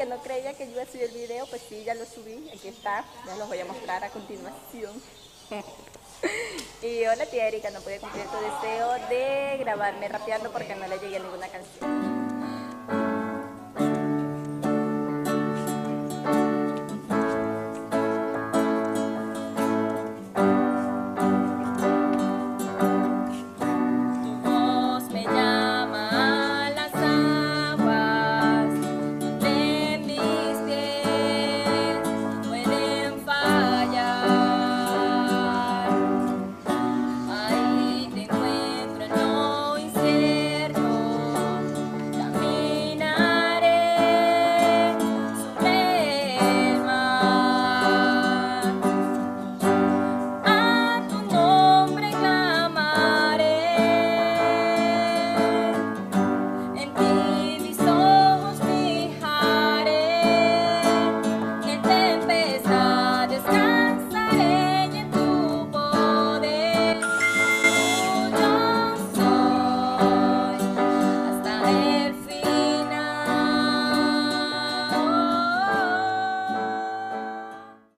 que no creía que yo iba a subir el video, pues sí, ya lo subí, aquí está, ya los voy a mostrar a continuación. Y hola tía Erika, no pude cumplir tu deseo de grabarme rapeando porque no le llegué a ninguna canción.